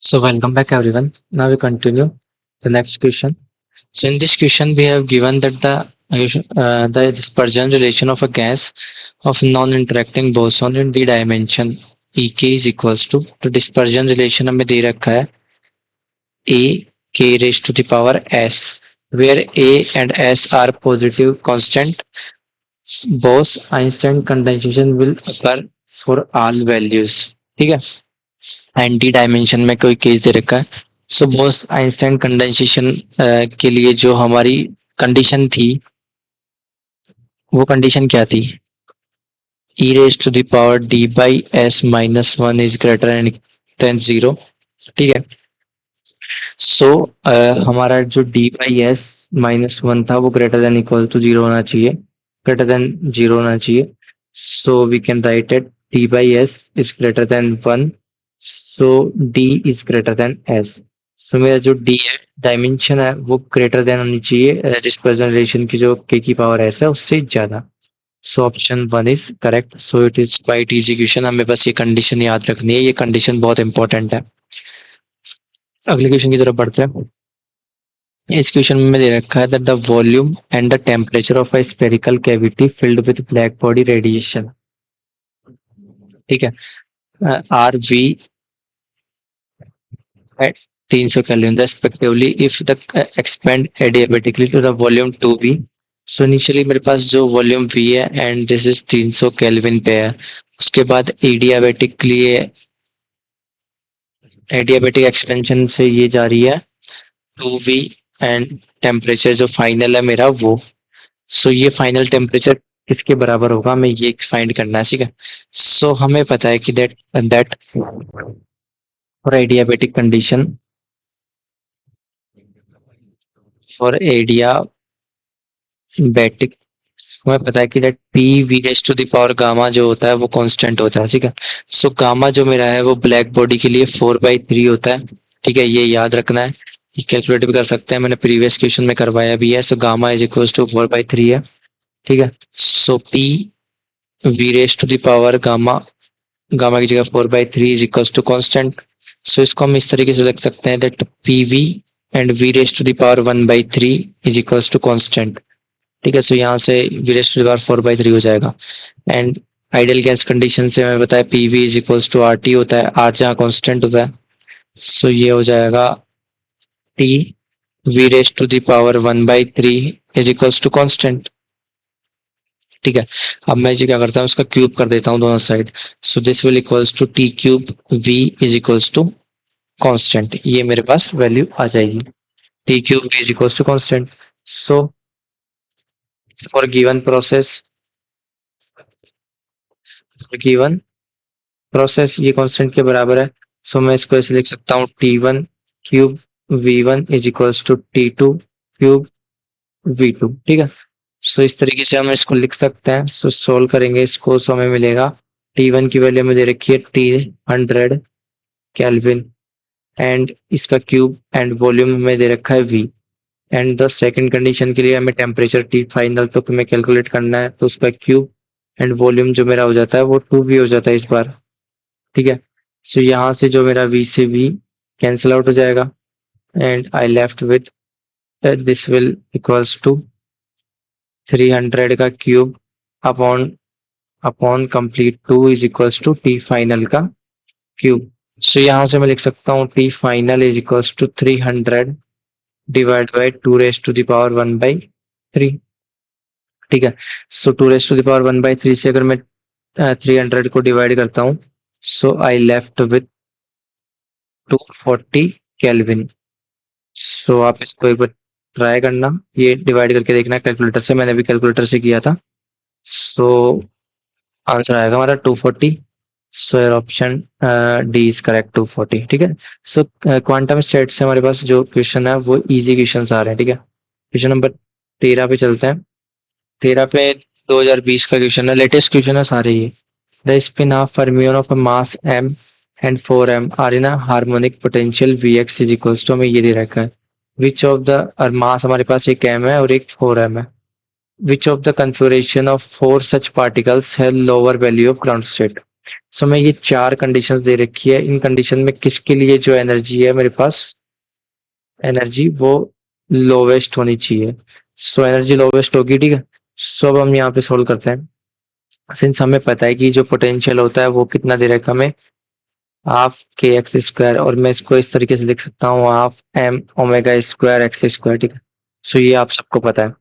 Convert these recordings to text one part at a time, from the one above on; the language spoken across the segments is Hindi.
So welcome back everyone. Now we continue the next question. So in this question we have given that the dispersion relation of a gas of non-interacting boson in d dimension ek is equals to dispersion relation हमें दे रखा है a k raised to the power s where a and s are positive constant. Bose-Einstein condensation will occur for all values. ठीक है एंड डी डायमेंशन में कोई केस दे रखा है. सो बोस आइंस्टाइन कंडेंसेशन के लिए जो हमारी कंडीशन थी वो कंडीशन क्या थी e raised to the power d by s minus 1 is greater than 0. ठीक है. सो हमारा जो d by s minus 1 था वो ग्रेटर देन इक्वल टू 0 होना चाहिए, ग्रेटर देन 0 होना चाहिए. So we can write it d by s is greater than 1. So d is greater than s. So मेरा जो d है डायमेंशन है वो ग्रेटर देन होनी चाहिए डिस्पर्जन रिलेशन की जो k की पावर s है उससे ज्यादा. So option 1 is correct. So it is quite easy question. हमें बस ये कंडीशन याद रखनी है, ये कंडीशन बहुत इंपॉर्टेंट है. अगले क्वेश्चन की तरफ बढ़ते हैं. इस क्वेश्चन में दे रखा है that the volume and the temperature of a spherical cavity filled with black body radiation. ठीक है. Are we at 300 Kelvin respectively if the expand adiabatically to the volume 2V. So initially मेरे पास जो वॉल्यूम V है एंड दिस इज 300 केल्विन पे है. उसके बाद एडियाबेटिकली एडियाबेटिक एक्सपेंशन से ये जा रही है 2V एंड टेम्परेचर जो फाइनल है मेरा वो. सो ये फाइनल टेम्परेचर किसके बराबर होगा हमें ये फाइंड करना है. ठीक है. सो हमें पता है कि that for adiabatic condition for adiabatic हमें पता है कि that P V raise to the power gamma जो होता है वो कांस्टेंट होता है. ठीक है. सो गामा जो मेरा है वो ब्लैक बॉडी के लिए 4/3 होता है. ठीक है, ये याद रखना है. ये कैलकुलेट भी कर सकते हैं, मैंने प्रीवियस क्वेश्चन में करवाया भी है. So gamma is equal to 4/3 है. ठीक है. So P V raise to the power gamma, gamma की जगह 4/3 is equal to constant. So इसको हम इस तरीके से लिख सकते हैं that P V and V raise to the power 1/3 is equal to constant. ठीक है. सो यहाँ से V raise to the power 4/3 हो जाएगा. एंड आइडियल गैस कंडीशन से हमें बताया P V is equal to R T होता है, आर जहाँ कांस्टेंट होता है. सो ये हो जाएगा T V raise to the power 1/3 is equal to constant. ठीक है. अब मैं जी क्या करता हूँ उसका क्यूब कर देता हूँ दोनों side. So this will equals to T cube V is equals to constant. ये मेरे पास वैल्यू आ जाएगी T cube V is equals to constant. So for given process ये कांस्टेंट के बराबर है. सो मैं इसको ऐसे लिख सकता हूँ T1 cube V1 is equals to T2 cube V2. ठीक है. सो इस तरीके से हम इसको लिख सकते हैं. सो सोल्व करेंगे इसको. सो हमें मिलेगा T1 की वैल्यू में दे रखी है T100 केल्विन एंड इसका क्यूब एंड वॉल्यूम में दे रखा है V. And the second condition के लिए हमें टेम्परेचर T फाइनल तो हमें कैलकुलेट करना है. तो उसका क्यूब एंड वॉल्यूम जो मेरा हो जाता है वो 2V हो जाता है इस बार. ठीक है. सो यहाँ से जो मेरा V से V कैंसिल आउट हो जाएगा and I left with this will equals to 300 का cube upon upon complete 2 is equals to T final का क्यूब. सो यहाँ से मैं लिख सकता हूँ T final is equals to 300 divide by 2 raise to the power 1/3. ठीक है. So 2 raise to the power 1/3 से अगर मैं 300 को डिवाइड करता हूँ so I left with 240 kelvin. सो आप इसको एक बार ट्राई करना, ये डिवाइड करके देखना कैलकुलेटर से. मैंने भी कैलकुलेटर से किया था. सो आंसर आएगा हमारा 240. So option D is correct 240. ठीक है. सो क्वांटम स्टेट से हमारे पास जो क्वेश्चन है वो इजी क्वेश्चन आ रहे हैं. ठीक है. क्वेश्चन नंबर 13 पे चलते हैं. 13 पे 2020 का क्वेश्चन है, लेटेस्ट क्वेश्चन है सारे ये. The spin of fermion of mass m and 4m are in harmonic potential Vx is equals to, हमें ये दे रखा है विच ऑफ द मास हमारे पास एक m है और एक 4m है. Which of the configuration of four such particles have lower value of ground state? सो मैं ये 4 कंडीशंस दे रखी है, इन कंडीशन में किसके लिए जो एनर्जी है मेरे पास, एनर्जी वो लोवेस्ट होनी चाहिए। सो एनर्जी लोवेस्ट होगी, ठीक है। सो अब हम यहाँ पे सोल्व करते हैं। सिंस हमें पता है कि जो पोटेंशियल होता है वो कितना दे रखा है हमें, हाफ के एक्स स्क्वायर, और मैं इसको इस तरीके से लिख सकता हूँ half m omega square x square, ठीक है। सो ये आप सबको पता है।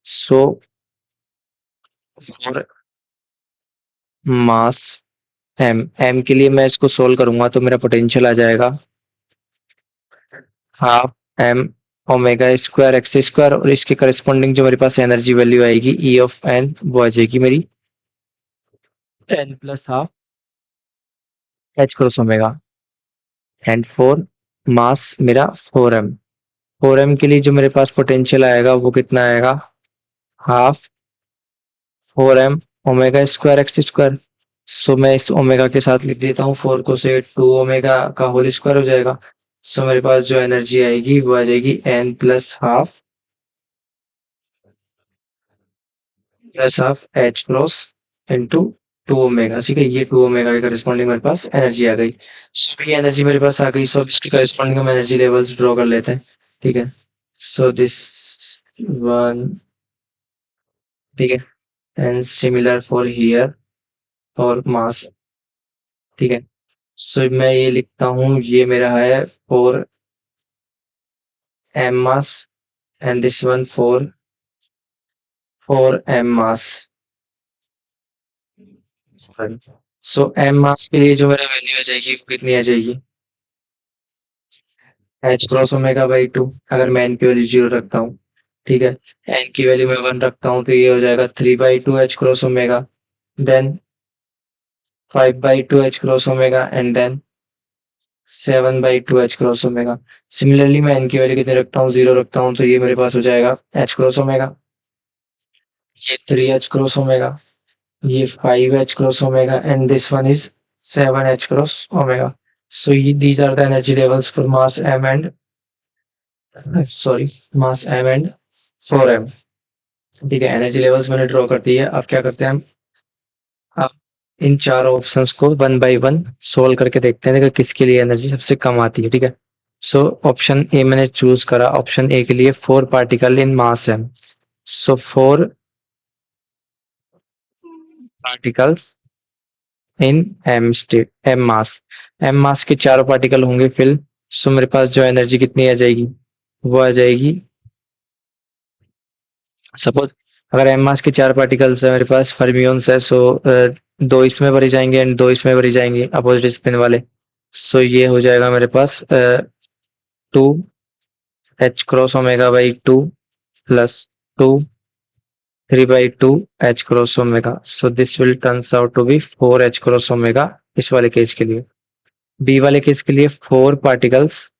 So for mass m, m के लिए मैं इसको सोल्व करूंगा तो मेरा पोटेंशियल आ जाएगा half m omega square x square, और इसके करस्पॉन्डिंग जो मेरे पास एनर्जी वैल्यू आएगी ई ऑफ एन, वो आ जाएगी मेरी n plus half h cross omega. And for mass मेरा फोर एम के लिए जो मेरे पास पोटेंशियल आएगा वो कितना आएगा, half four M omega square x square. So मैं इस ओमेगा के साथ लिख देता हूँ फोर को, से टू ओमेगा का होल स्क्वायर हो जाएगा। सो मेरे पास जो एनर्जी आएगी वो आ जाएगी n plus half h cross into two omega, ठीक है। ये टू ओमेगा के करस्पॉन्डिंग मेरे पास एनर्जी आ गई। सो ये एनर्जी मेरे पास आ गई। सो इसके करस्पॉन्डिंग हम एनर्जी लेवल्स ड्रॉ कर लेते हैं, ठीक है। सो दिस वन, ठीक है, and similar for here for mass, ठीक है। सो मैं ये लिखता हूँ, ये मेरा है for M mass, and this one for M mass. So M mass के लिए जो मेरा वैल्यू आ जाएगी वो कितनी आ जाएगी, H cross omega by to, अगर मैं एन की वैल्यू 0 रखता हूँ, ठीक है। एन की वैल्यू मैं 1 रखता हूँ तो ये हो जाएगा 3/2 h cross omega, then 5/2 h cross omega, and then 7/2 h cross omega. Similarly मैं एन की वैल्यू कितने रखता हूँ, 0 रखता हूँ तो ये मेरे पास हो जाएगा एच क्रॉस ओमेगा, ये 3 एच क्रॉस ओमेगा, ये 5 H cross omega, and this one is 7 H cross omega. So these are the energy levels for mass m and sorry mass m and 4m, ठीक है। एनर्जी लेवल्स मैंने ड्रॉ कर दी है। अब क्या करते हैं हम, अब इन चार ऑप्शंस को वन बाय वन सोल्व करके देखते हैं कि किसके लिए एनर्जी सबसे कम आती है, ठीक है। सो ऑप्शन ए मैंने चूज करा। ऑप्शन ए के लिए 4 particle in mass M. So 4 particles in M state, M mass के चारों पार्टिकल होंगे फिल। सो मेरे पास जो एनर्जी कितनी आ जाएगी, वो आ जाएगी, सपोज अगर एम मास के 4 पार्टिकल्स है मेरे पास, फर्मियोन्स है। सो दो इसमें भरी जाएंगे एंड दो इसमें भरी जाएंगी अपोजिट स्पिन वाले। सो ये हो जाएगा मेरे पास 2 h cross omega by two plus 2 3/2 h cross omega. So this will turns out to be 4 h cross omega इस वाले केस के लिए। बी वाले केस के लिए फोर पार्टिकल्स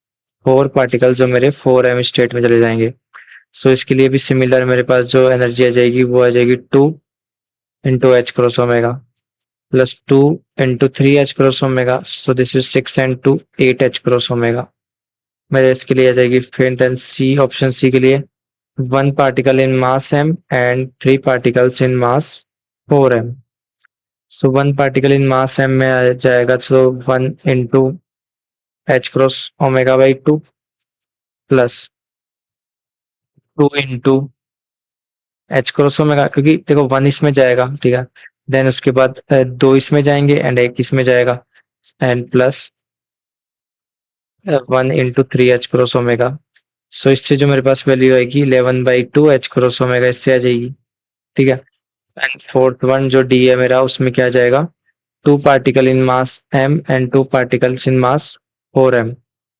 जो मेरे 4m स्टेट में चले जाएंगे। सो इसके लिए भी सिमिलर मेरे पास जो एनर्जी आ जाएगी वो आ जाएगी 2 into h cross omega plus 2 into 3 h cross omega. So this is 6 and 2 8 h cross omega. मेरे इसके लिए आ जाएगी। फिर देन सी, ऑप्शन सी के लिए 1 particle in mass m and 3 particles in mass 4m। So 1 particle in mass m में आ जाएगा, सो 1 into h cross omega by 2 plus 2 into h cross omega, क्योंकि देखो 1 इसमें जाएगा, ठीक है। देन उसके बाद 2 इसमें जाएंगे एंड 1 इसमें जाएगा, and plus 1 into 3 h cross omega. So इससे जो मेरे पास वैल्यू आएगी 11/2 h क्रॉस ओमेगा इससे आ जाएगी, ठीक है। एंड फोर्थ वन जो डी है मेरा, उसमें क्या जाएगा, 2 particle in mass m and 2 particles in mass 4m।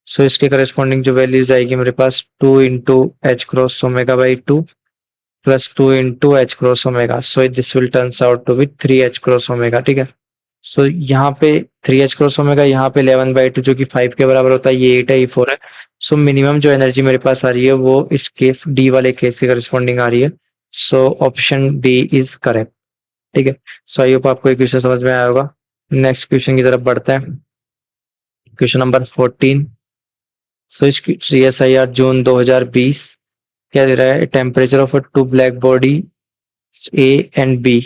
So इसके करस्पॉन्डिंग जो वैल्यूज आएगी मेरे पास 2 into h cross omega by 2 plus 2 into h cross omega. So this will turns out to be 3 h cross omega, ठीक है। सो यहाँ पे 3 h क्रॉस ओमेगा, यहाँ पे 11/2 जो कि 5 के बराबर होता है, ये 8 है, ये 4 है। सो मिनिमम जो एनर्जी मेरे पास आ रही है वो इस केस डी वाले केस के करस्पॉन्डिंग आ रही है। So option D is correct, ठीक है। सो आई होप आपको ये क्वेश्चन समझ में आया होगा। नेक्स्ट क्वेश्चन की तरफ बढ़ते हैं। Question number 14। सो इस CSIR जून 2020 क्या दे रहा है, temperature of two black body A and B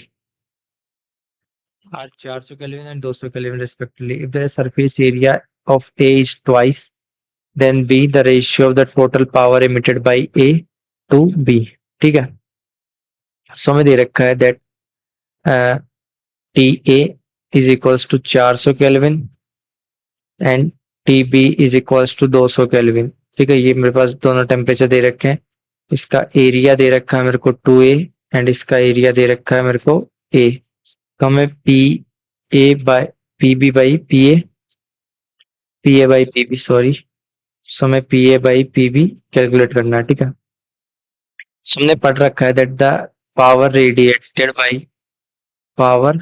are 400 Kelvin and 200 Kelvin respectively. If the surface area of A is twice, then B the ratio of the total power emitted by A to B. ठीक है, सो हमें दे रखा है that T A is equals to 400 kelvin and T B is equals to 200 kelvin. ठीक है, ये मेरे पास दोनों टेम्परेचर दे रखे हैं। इसका एरिया दे रखा है मेरे को 2A एंड इसका एरिया दे रखा है मेरे को A। तो हमें A by P B by P A by P B sorry, so हमें P A by P B calculate करना है। ठीक है, सो हमने पढ़ रखा है that the power radiated by power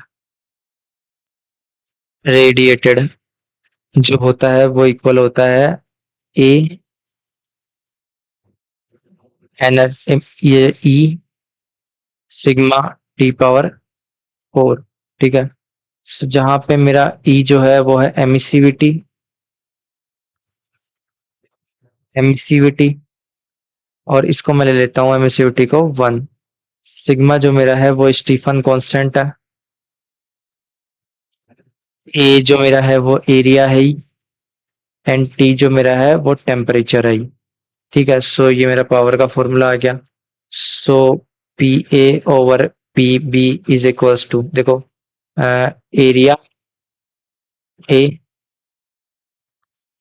radiated जो होता है वो इक्वल होता है ए एन ये ई सिग्मा टी पावर 4। ठीक है, so जहां पे मेरा ई जो है वो है एमिसिविटी और इसको मैं ले लेता हूँ एमिसिविटी को 1। सिग्मा जो मेरा है वो स्टीफन कांस्टेंट है। ए जो मेरा है वो एरिया है एंड टी जो मेरा है वो टेम्परेचर है। ठीक है, सो ये मेरा पावर का फॉर्मूला आ गया। So P A over P B is equals to, देखो area A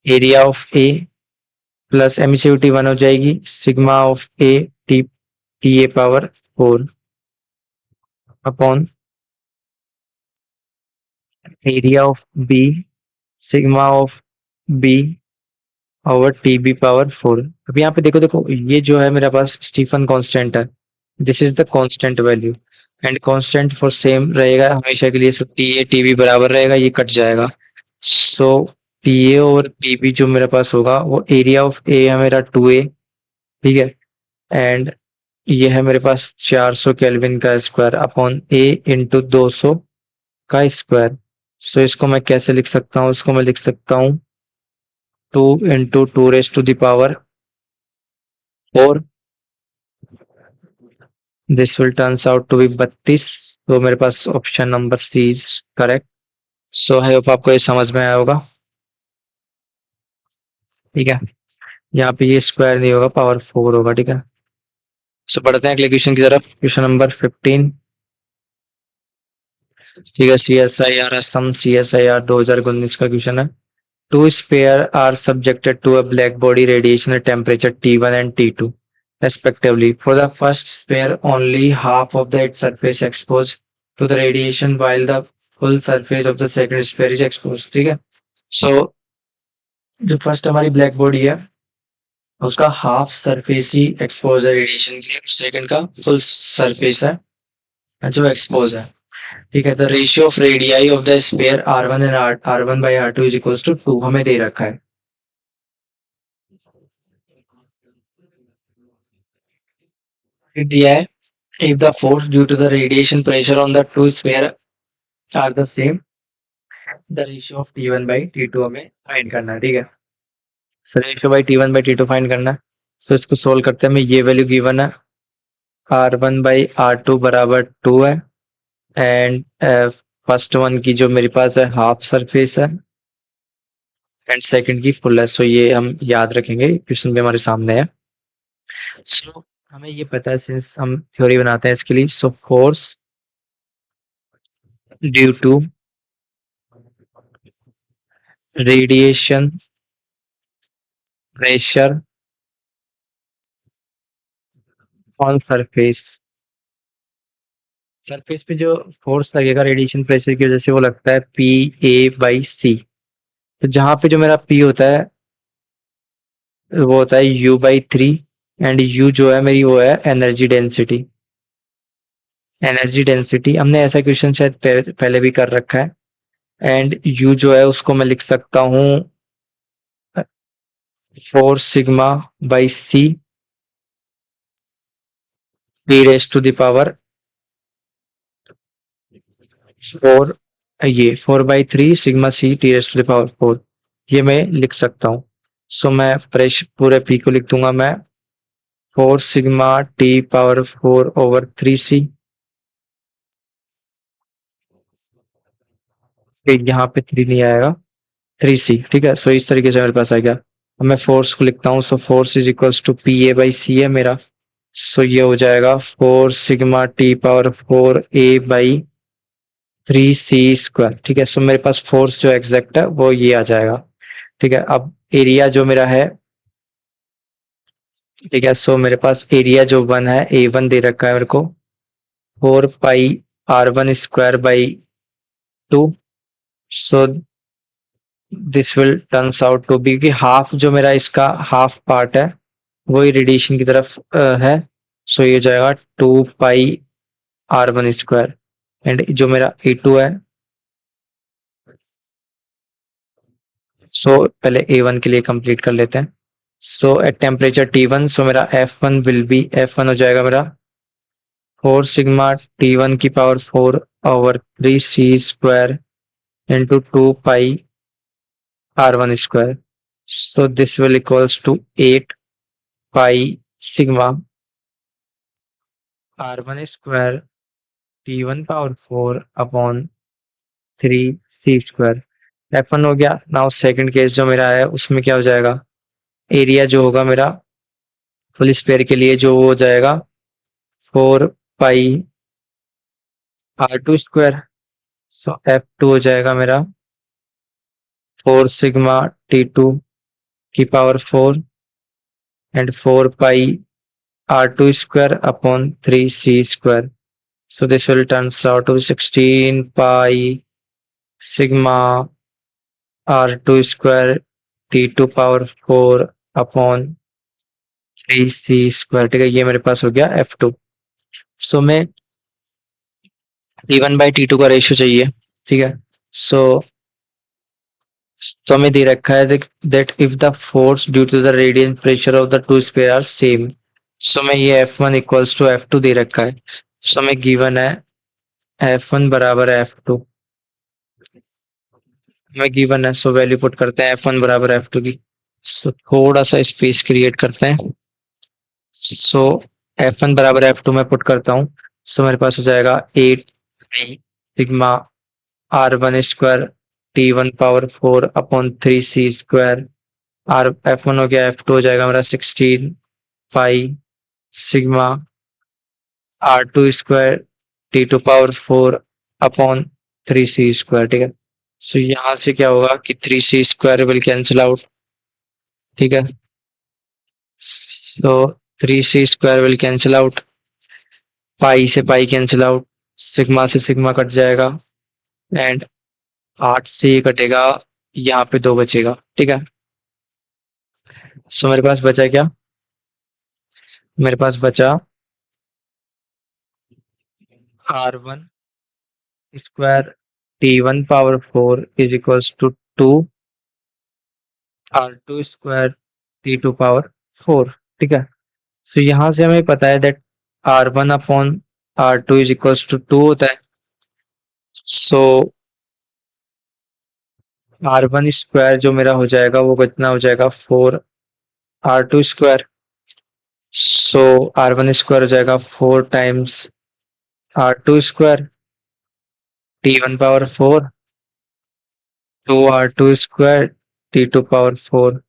area of A plus emissivity 1 हो जाएगी sigma of A T T A power 4 upon area of B sigma of B over T B power 4। अब यहाँ पे देखो देखो ये जो है मेरे पास स्टीफन कांस्टेंट है, this is the constant value and constant for same रहेगा हमेशा के लिए। So T A T B बराबर रहेगा, ये कट जाएगा। सो पी ए और पी बी जो मेरे पास होगा वो एरिया ऑफ ए है मेरा 2A। ठीक है, एंड ये है मेरे पास 400 केल्विन का स्क्वायर अपॉन ए इंटू 200 का स्क्वायर। सो इसको मैं कैसे लिख सकता हूँ, इसको मैं लिख सकता हूँ 2 into 2 raised to the power 4। This will turns out to be 32। तो मेरे पास option number C is correct. So I hope आपको ये समझ में आया होगा। ठीक है, यहाँ पे ये स्क्वायर नहीं होगा, पावर 4 होगा। ठीक है, सो बढ़ते हैं अगले क्वेश्चन की तरफ। Question number 15। ठीक है, C S I R Assam C S I R 2019 का क्वेश्चन है। Two spheres are subjected to a black body radiation at temperature T1 and T2 respectively. For the first sphere, only half of its surface exposed to the radiation while the full surface of the second sphere is exposed. ठीक है, so जो फर्स्ट हमारी ब्लैक बॉडी है उसका हाफ सरफेस ही एक्सपोज है रेडिएशन के लिए, सेकंड का फुल सरफेस है जो एक्सपोज है। ठीक है, the ratio of radii of the sphere R1 and R1 by R2 is equals to 2 हमें दे रखा है। दिया है if the force due to the radiation pressure on the two sphere are the same, the ratio of T1 by T2 हमें फाइंड करना है। ठीक है, so ratio by T1 by T2 find करना है। तो इसको सोल्व करते हैं, हमें ये वैल्यू गिवन है R1 by R2 बराबर 2 है एंड फर्स्ट वन की जो मेरे पास है हाफ सरफेस है एंड सेकंड की फुल है। सो ये हम याद रखेंगे, क्वेश्चन भी हमारे सामने है। सो हमें ये पता है सिंस हम थ्योरी बनाते हैं इसके लिए। So force due to radiation pressure on surface, surface पे जो फोर्स लगेगा रेडिएशन प्रेशर की वजह से वो लगता है पी ए बाई सी। तो जहां पे जो मेरा पी होता है वो होता है यू बाई 3 एंड यू जो है मेरी वो है एनर्जी डेंसिटी। एनर्जी डेंसिटी हमने ऐसा क्वेश्चन शायद पहले भी कर रखा है एंड यू जो है उसको मैं लिख सकता हूँ 4 sigma by c p raise to the power 4, ये 4/3 sigma c t raise to the power 4 ये मैं लिख सकता हूँ। सो मैं प्रेशर पूरे पी को लिख दूंगा मैं 4 सिग्मा टी पावर 4 ओवर 3 सी फिर यहाँ पे 3 नहीं आएगा, 3c, ठीक है। सो इस तरीके से मेरे पास आ गया। अब मैं फोर्स को लिखता हूँ। So force is equals to P A by C है मेरा। सो ये हो जाएगा 4 sigma T power 4 a by 3c square, ठीक है। सो मेरे पास फोर्स जो एग्जैक्ट है वो ये आ जाएगा, ठीक है। अब एरिया जो मेरा है, ठीक है। सो मेरे पास एरिया जो 1 है, A1 दे रखा है मेरे को, 4 pi r1 square by 2। So this will turns out to be कि हाफ जो मेरा इसका हाफ पार्ट है वही रेडिएशन की तरफ है। सो ये जाएगा 2 पाई r1 स्क्वायर। एंड जो मेरा A2 है, सो पहले A1 के लिए कंप्लीट कर लेते हैं। सो एट टेम्परेचर T1, सो मेरा F1 विल बी, F1 हो जाएगा मेरा 4 सिग्मा T1 की power 4 over 3c square into 2 pi r1 square. So this will equals to 8 pi sigma r1 square t1 power 4 upon 3 c square. F1 हो गया। नाउ सेकंड केस जो मेरा है उसमें क्या हो जाएगा, एरिया जो होगा मेरा फुल स्क्वायर के लिए जो हो जाएगा 4 पाई r2 स्क्वायर। सो F2 हो जाएगा मेरा 4 सिग्मा T2 की power 4 and 4 pi r2 square upon 3c square. So this will turns out to 16 pi sigma r2 square t2 power 4 upon 3c square, ठीक है। ये मेरे पास हो गया F2। सो मैं T1 बाई T2 का रेशियो चाहिए, ठीक है। सो तो हमें दे रखा है that if the force due to the radiant pressure of the two square R same. So मैं ये F1 इक्वल्स टू F2 दे रखा है। सो हमें गिवन है F1 बराबर F2 में गिवन है। सो वैल्यू पुट करते हैं F1 बराबर F2 की। सो थोड़ा सा स्पेस क्रिएट करते हैं। सो F1 बराबर F2 में पुट करता हूँ। सो मेरे पास हो जाएगा 8 sigma r1 square t1 power 4 upon 3c square. आर F1 हो गया, F2 हो जाएगा मेरा 16 pi sigma r2 square t2 power 4 upon 3c square, ठीक है। सो यहाँ से क्या होगा कि 3c square will cancel out, ठीक है। So 3c square will cancel out, pi से पाई कैंसिल आउट, सिग्मा से सिग्मा कट जाएगा एंड 8 से ये कटेगा, यहाँ पे 2 बचेगा, ठीक है। सो मेरे पास बचा क्या, मेरे पास बचा r1 square t1 power 4 is equals to 2 r2 square t2 power 4, ठीक है। सो यहाँ से हमें पता है that r1 upon r2 is equals to 2 होता है। सो r1 स्क्वायर जो मेरा हो जाएगा वो कितना हो जाएगा 4 r2 स्क्वायर। सो r1 स्क्वायर हो जाएगा 4 times r2 square t1 power 4, 2 r2 square t2 power 4।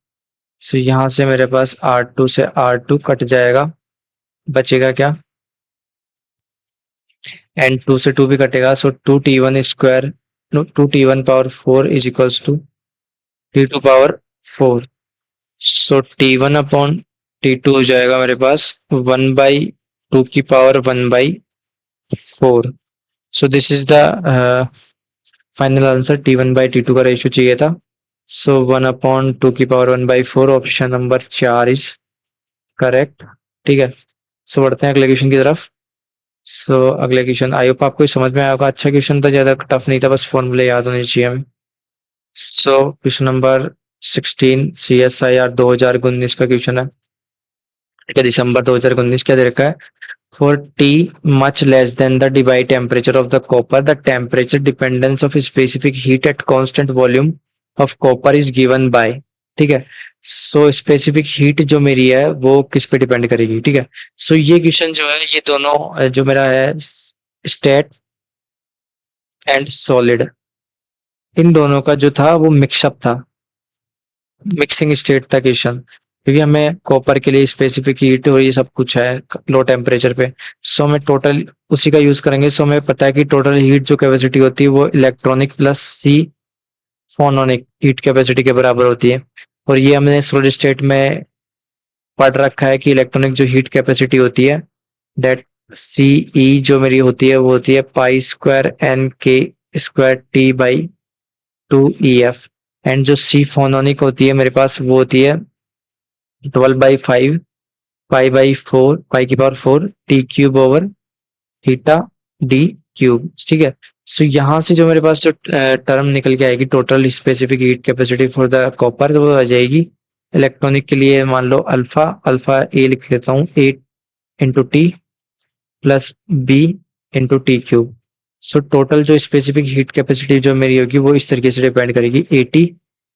सो यहाँ से मेरे पास r2 से r2 कट जाएगा, बचेगा क्या, एंड 2 से 2 भी कटेगा। So 2t1 square, 2t1 power 4 is equals to t2 power 4। So t1 upon t2 हो जाएगा मेरे पास 1/2 की power 1/4। So this is the final answer. t1 by t2 का रेशियो चाहिए था। सो 1/2 की power 1/4 option number 4 is correct, ठीक है। सो बढ़ते हैं अगले क्वेश्चन की तरफ। सो अगले क्वेश्चन आई होप आपको समझ में आया होगा। अच्छा क्वेश्चन था, ज्यादा टफ नहीं था, बस फॉर्मूले याद होने चाहिए हमें। सो क्वेश्चन नंबर 16 CSIR 2019 का क्वेश्चन है, ठीक है। दिसंबर 2019 क्या दे रखा है, for T much less than the divide temperature of the copper, the temperature dependence of specific heat at constant volume of copper is given by, ठीक है। सो स्पेसिफिक हीट जो मेरी है वो किस पे डिपेंड करेगी, ठीक है। सो ये क्वेश्चन जो है ये दोनों जो मेरा है स्टेट एंड सॉलिड, इन दोनों का जो था वो मिक्सअप था, मिक्सिंग स्टेट था क्वेश्चन, क्योंकि हमें कॉपर के लिए स्पेसिफिक हीट और ये सब कुछ है लो टेम्परेचर पे। सो हमें टोटल उसी का यूज करेंगे। सो हमें पता है कि टोटल हीट जो कैपेसिटी होती है वो इलेक्ट्रॉनिक प्लस सी फोनोनिक हीट कैपेसिटी के बराबर होती है। और ये हमने सॉलिड स्टेट में पढ़ रखा है कि इलेक्ट्रॉनिक जो हीट कैपेसिटी होती है दैट सी ई जो मेरी होती है वो होती है पाई स्क्वायर एन के square T by 2 EF। And जो सी फोनोनिक होती है मेरे पास वो होती है 12/5 पाई/4 पाई⁴ T cube over theta D cube. ठीक है। सो यहाँ से जो मेरे पास जो टर्म निकल के आएगी total specific heat capacity for the copper, वो आ जाएगी इलेक्ट्रॉनिक के लिए मान लो अल्फा, अल्फा ए लिख लेता हूँ 8 × T plus B × T³ so total जो स्पेसिफिक हीट कैपेसिटी जो मेरी होगी वो इस तरीके से डिपेंड करेगी AT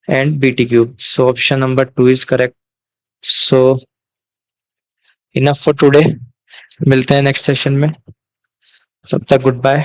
and BT³। So option number 2 is correct. So enough for today, मिलते हैं नेक्स्ट सेशन में, तब तक गुड बाय।